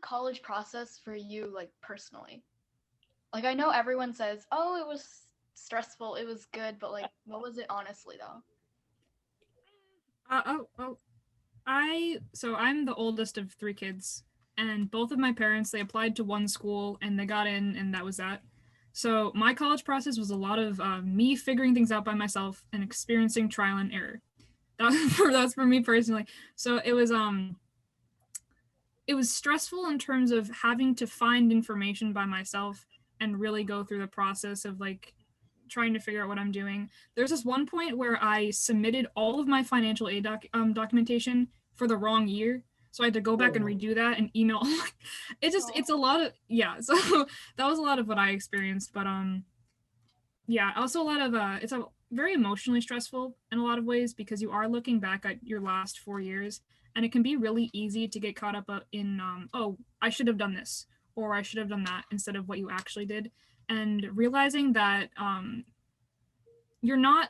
college process for you, like, personally? Like, I know everyone says, oh, it was stressful, it was good, but, like, what was it honestly, though? Oh, I'm the oldest of three kids, and both of my parents, they applied to one school and they got in, and that was that. So my college process was a lot of me figuring things out by myself and experiencing trial and error. That's for me personally. So it was stressful in terms of having to find information by myself and really go through the process of like trying to figure out what I'm doing. There's this one point where I submitted all of my financial aid documentation for the wrong year. So I had to go back and Oh, redo that and email. It's a Oh, lot of, yeah. So that was a lot of what I experienced. But yeah, also a lot of it's a very emotionally stressful in a lot of ways because you are looking back at your last 4 years, and it can be really easy to get caught up in oh, I should have done this or I should have done that instead of what you actually did, and realizing that you're not,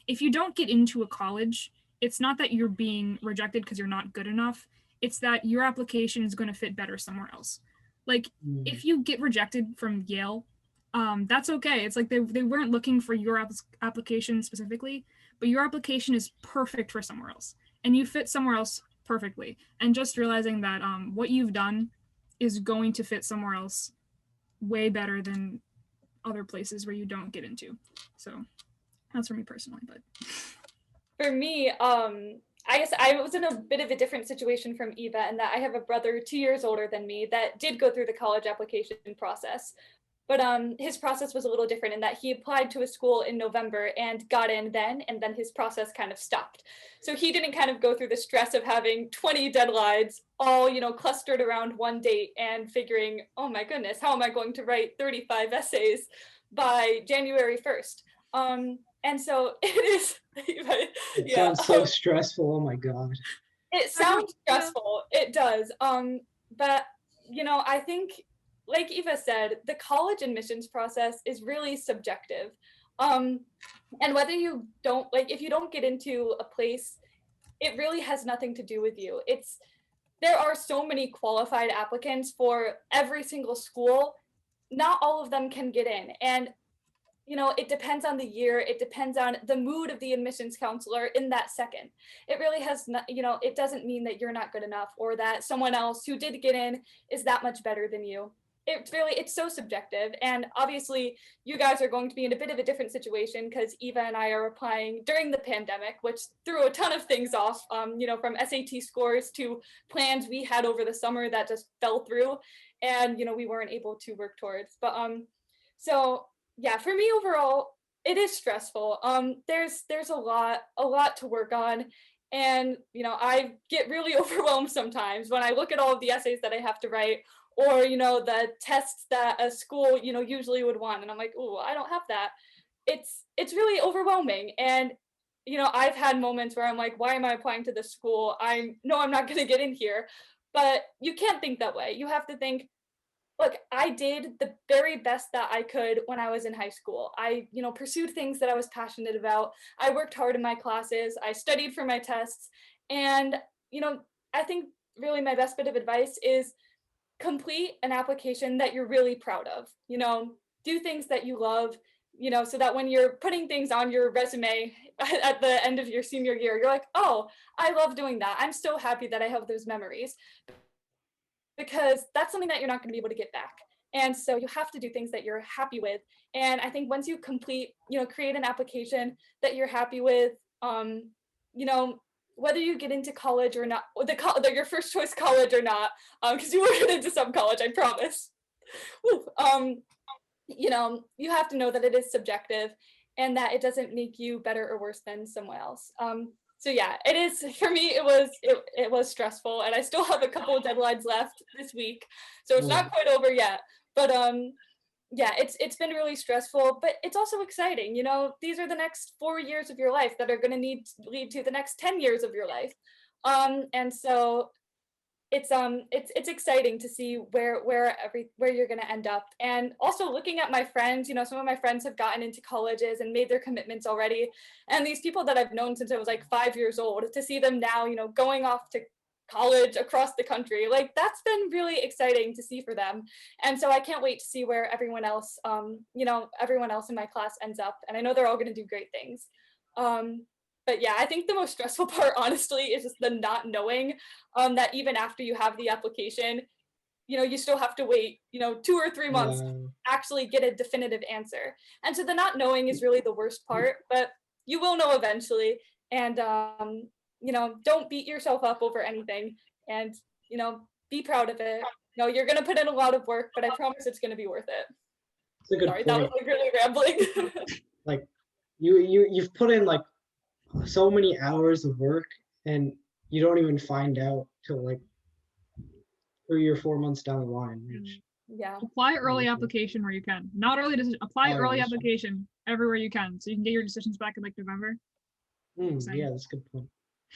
if you don't get into a college, it's not that you're being rejected because you're not good enough. It's that your application is going to fit better somewhere else. Like mm, if you get rejected from Yale, that's okay. It's like they weren't looking for your application specifically, but your application is perfect for somewhere else, and you fit somewhere else perfectly. And just realizing that what you've done is going to fit somewhere else way better than other places where you don't get into. So that's for me personally, but For me, I guess I was in a bit of a different situation from Eva in that I have a brother 2 years older than me that did go through the college application process. But his process was a little different in that he applied to a school in November and got in then, and then his process kind of stopped. So he didn't kind of go through the stress of having 20 deadlines all, clustered around one date and figuring, oh my goodness, how am I going to write 35 essays by January 1st? And so it is, it yeah, sounds so stressful. Oh my God. it I don't, sounds yeah. stressful. It does. But I think, like Eva said, the college admissions process is really subjective. Um, and whether you don't like, if you don't get into a place, it really has nothing to do with you. There are so many qualified applicants for every single school. Not all of them can get in, and it depends on the year. It depends on the mood of the admissions counselor in that second. It really has not, it doesn't mean that you're not good enough or that someone else who did get in is that much better than you. It's so subjective. And obviously, you guys are going to be in a bit of a different situation because Eva and I are applying during the pandemic, which threw a ton of things off, from SAT scores to plans we had over the summer that just fell through and, we weren't able to work towards. But, so yeah, for me overall, it is stressful. There's a lot to work on, and I get really overwhelmed sometimes when I look at all of the essays that I have to write, or the tests that a school usually would want, and I'm like, oh, I don't have that. It's really overwhelming, and I've had moments where I'm like, why am I applying to this school? I know I'm not going to get in here, but you can't think that way. You have to think, look, I did the very best that I could when I was in high school. I, pursued things that I was passionate about. I worked hard in my classes. I studied for my tests. And, I think really my best bit of advice is complete an application that you're really proud of. Do things that you love, so that when you're putting things on your resume at the end of your senior year, you're like, oh, I love doing that. I'm so happy that I have those memories because that's something that you're not going to be able to get back. And so you have to do things that you're happy with. And I think once you complete, create an application that you're happy with, you know, whether you get into college or not, or your first choice college or not, because you will get into some college, I promise. Woo. You have to know that it is subjective and that it doesn't make you better or worse than someone else. So yeah, it is for me. It was stressful, and I still have a couple of deadlines left this week, so it's Oh, not quite over yet. But yeah, it's been really stressful, but it's also exciting. These are the next 4 years of your life that are going to need to lead to the next 10 years of your life, and so it's exciting to see where you're going to end up, and also looking at my friends. Some of my friends have gotten into colleges and made their commitments already, and these people that I've known since I was like 5 years old, to see them now going off to college across the country. Like that's been really exciting to see for them. And so I can't wait to see where everyone else, everyone else in my class ends up. And I know they're all going to do great things. But yeah, I think the most stressful part, honestly, is just the not knowing that even after you have the application, you still have to wait, 2 or 3 months to actually get a definitive answer. And so the not knowing is really the worst part, but you will know eventually. And, don't beat yourself up over anything, and, be proud of it. You're going to put in a lot of work, but I promise it's going to be worth it. It's a good Sorry, point. that was like really rambling. Like you've put in like so many hours of work, and you don't even find out till like 3 or 4 months down the line. Which, Yeah. Apply early application where you can. Not early decision. Apply Oh, early yeah, application everywhere you can, so you can get your decisions back in like November. yeah, that's a good point.